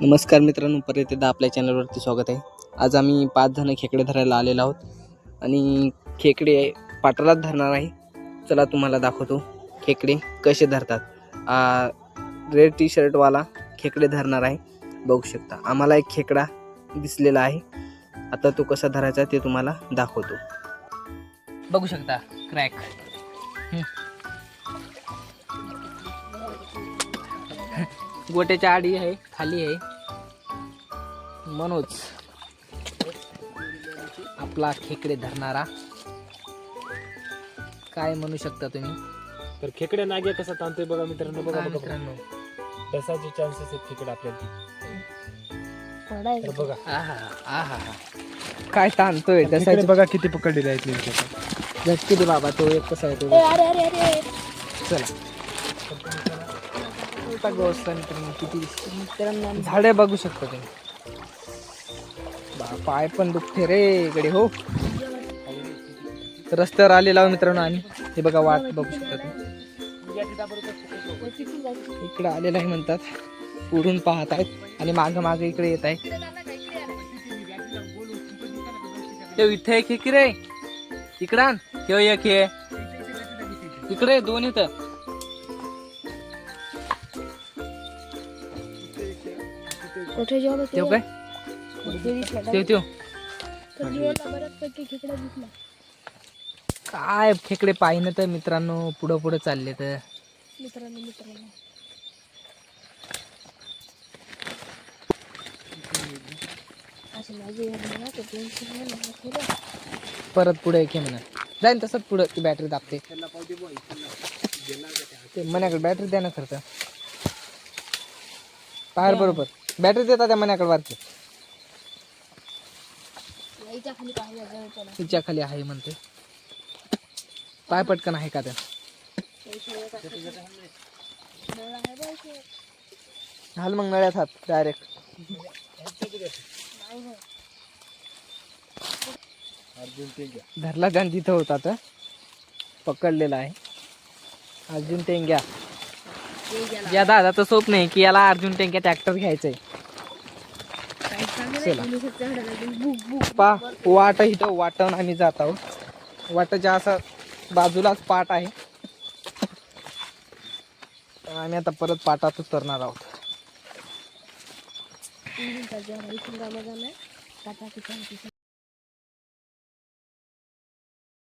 नमस्कार मित्रांनो, परत एकदा आपल्या चॅनलवरती स्वागत आहे. आज आम्ही 5 जण खेकडे धरायला आलेलो आहोत आणि खेकडे पाटालाच धरणार आहे. चला तुम्हाला दाखवतो खेकडे कसे धरतात. रेड टी शर्टवाला खेकडे धरणार आहे. बघू शकता आम्हाला एक खेकडा दिसलेला आहे. आता तो कसा धरायचा ते तुम्हाला दाखवतो. बघू शकता क्रॅक. गोट्याच्या आडी आहे, खाली आहे. मनोज आपला खेकडे धरणारा, काय म्हणू शकता तुम्ही? तर खेकड्या नाग्या कसा ताणतोय बघा मित्रांनो. बघा बघा मित्रांनो, डसाचे चान्सेस आहेत खेकडा आपल्याला. तर बघा आहा काय ताणतोय. खेकडे बघा किती पकडलेले आहेत नेमके. झटके दे बाबा, तो एक कसा आहे तो. चला किती झाडे बघू शकता तुम्ही. पाय पण दुखते रे इकडे. हो, रस्त्यावर आलेला मित्रांनो आणि हे बघा वाट बघू शकता तुम्ही. इकडे आलेला आहे म्हणतात, पुढून पाहत आहेत आणि माग माग इकडे येत आहे. इथे एक खेकडे इकडं एक हे इकडे दोन इथं. काय खेकडे पाहिजे तर मित्रांनो, पुढं पुढं चालले तर परत पुढे एक म्हणा जाईन तसंच पुढं. ती बॅटरी दाबते ते मन्याकडे. बॅटरी द्या ना खर्च बाहेर. बरोबर बॅटरी देता त्या मन्याकडे वारते. तिच्या खाली आहे म्हणते. पाय पटकन आहे का त्या? हाल मग नळ्यात हात डायरेक्ट. धरला त्यानं तिथं होता तर पकडलेला आहे. अर्जुन टेंग्या या दादाचं स्वप्न आहे की याला अर्जुन टेंग्या ट्रॅक्टर घ्यायचंय. वाट इथं वाटण आम्ही जात आहोत. वाटाच्या असा बाजूलाच पाट आहे. आम्ही आता परत पाटात उतरणार आहोत.